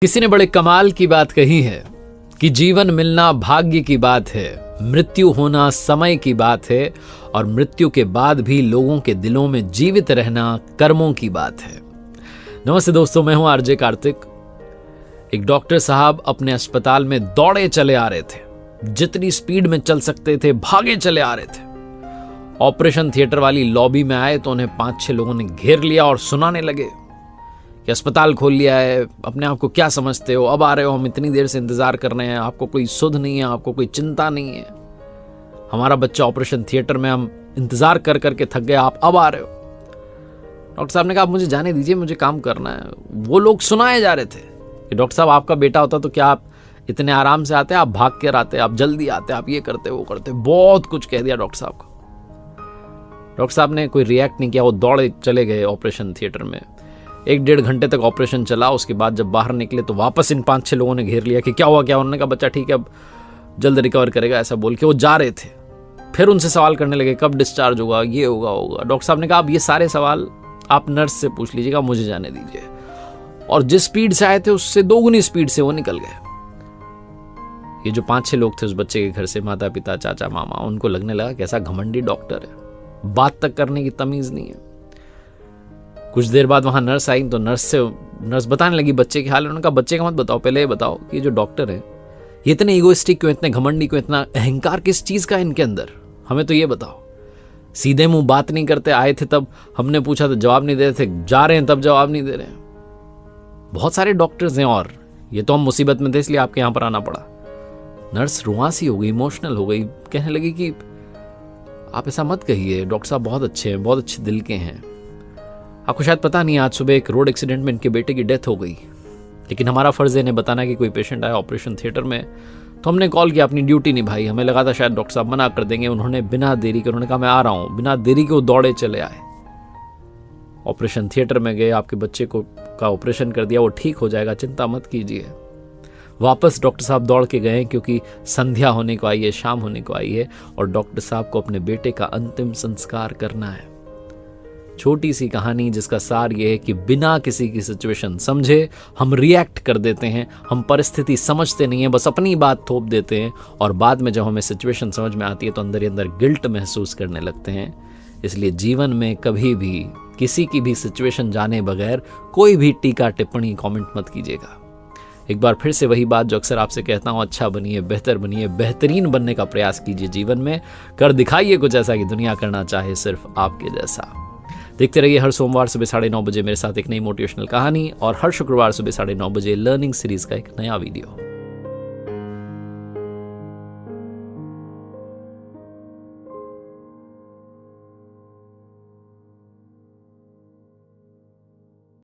किसी ने बड़े कमाल की बात कही है कि जीवन मिलना भाग्य की बात है, मृत्यु होना समय की बात है और मृत्यु के बाद भी लोगों के दिलों में जीवित रहना कर्मों की बात है। नमस्ते दोस्तों, मैं हूं आरजे कार्तिक। एक डॉक्टर साहब अपने अस्पताल में दौड़े चले आ रहे थे, जितनी स्पीड में चल सकते थे भागे चले आ रहे थे। ऑपरेशन थिएटर वाली लॉबी में आए तो उन्हें 5-6 लोगों ने घेर लिया और सुनाने लगे कि अस्पताल खोल लिया है, अपने आप को क्या समझते हो, अब आ रहे हो, हम इतनी देर से इंतजार कर रहे हैं, आपको कोई सुध नहीं है, आपको कोई चिंता नहीं है, हमारा बच्चा ऑपरेशन थिएटर में, हम इंतजार कर करके थक गए, आप अब आ रहे हो। डॉक्टर साहब ने कहा, आप मुझे जाने दीजिए, मुझे काम करना है। वो लोग सुनाए जा रहे थे कि डॉक्टर साहब आपका बेटा होता तो क्या आप इतने आराम से आते, आप भाग कर आते, आप जल्दी आते, आप ये करते वो करते, बहुत कुछ कह दिया डॉक्टर साहब को। डॉक्टर साहब ने कोई रिएक्ट नहीं किया, वो दौड़े चले गए ऑपरेशन थिएटर में। 1-1.5 घंटे तक ऑपरेशन चला। उसके बाद जब बाहर निकले तो वापस इन 5-6 लोगों ने घेर लिया कि क्या हुआ क्या। उन्होंने कहा बच्चा ठीक है, अब जल्द रिकवर करेगा, ऐसा बोल के वो जा रहे थे। फिर उनसे सवाल करने लगे, कब डिस्चार्ज होगा, ये होगा। डॉक्टर साहब ने कहा, अब ये सारे सवाल आप नर्स से पूछ लीजिएगा, मुझे जाने दीजिए। और जिस स्पीड से आए थे उससे 2 गुनी स्पीड से वो निकल गए। ये जो 5-6 लोग थे उस बच्चे के घर से, माता पिता चाचा मामा, उनको लगने लगा कैसा घमंडी डॉक्टर है, बात तक करने की तमीज नहीं है। कुछ देर बाद वहां नर्स आई तो नर्स बताने लगी बच्चे के हाल। उन्होंने कहा बच्चे का मत बताओ, पहले ये बताओ कि जो डॉक्टर है ये इतने ईगोइस्टिक क्यों, इतने घमंडी क्यों, इतना अहंकार किस चीज का है इनके अंदर, हमें तो ये बताओ। सीधे मुंह बात नहीं करते, आए थे तब हमने पूछा तो जवाब नहीं दे रहे थे, जा रहे हैं तब जवाब नहीं दे रहे हैं। बहुत सारे डॉक्टर्स हैं और ये तो हम मुसीबत में थे इसलिए आपके यहां पर आना पड़ा। नर्स रुआसी हो गई, इमोशनल हो गई, कहने लगी कि आप ऐसा मत कहिए, डॉक्टर साहब बहुत अच्छे हैं, बहुत अच्छे दिल के हैं। आपको शायद पता नहीं, आज सुबह एक रोड एक्सीडेंट में इनके बेटे की डेथ हो गई, लेकिन हमारा फर्ज है इन्हें बताना कि कोई पेशेंट आया ऑपरेशन थिएटर में, तो हमने कॉल किया, अपनी ड्यूटी निभाई। हमें लगा था शायद डॉक्टर साहब मना कर देंगे, उन्होंने बिना देरी के, उन्होंने कहा मैं आ रहा हूं, बिना देरी के वो दौड़े चले आए, ऑपरेशन थिएटर में गए, आपके बच्चे को का ऑपरेशन कर दिया, वो ठीक हो जाएगा, चिंता मत कीजिए। वापस डॉक्टर साहब दौड़ के गए क्योंकि संध्या होने को आई है, शाम होने को आई है और डॉक्टर साहब को अपने बेटे का अंतिम संस्कार करना है। छोटी सी कहानी जिसका सार यह है कि बिना किसी की सिचुएशन समझे हम रिएक्ट कर देते हैं, हम परिस्थिति समझते नहीं है, बस अपनी बात थोप देते हैं और बाद में जब हमें सिचुएशन समझ में आती है तो अंदर ही अंदर गिल्ट महसूस करने लगते हैं। इसलिए जीवन में कभी भी किसी की भी सिचुएशन जाने बगैर कोई भी टीका टिप्पणी कमेंट मत कीजिएगा। एक बार फिर से वही बात जो अक्सर आपसे कहता हूं, अच्छा बनिए, बेहतर बनिए, बेहतरीन बनने का प्रयास कीजिए जीवन में, कर दिखाइए कुछ ऐसा कि दुनिया करना चाहे सिर्फ आपके जैसा। देखते रहिए हर सोमवार सुबह 9:30 बजे मेरे साथ एक नई मोटिवेशनल कहानी और हर शुक्रवार सुबह 9:30 बजे लर्निंग सीरीज का एक नया वीडियो।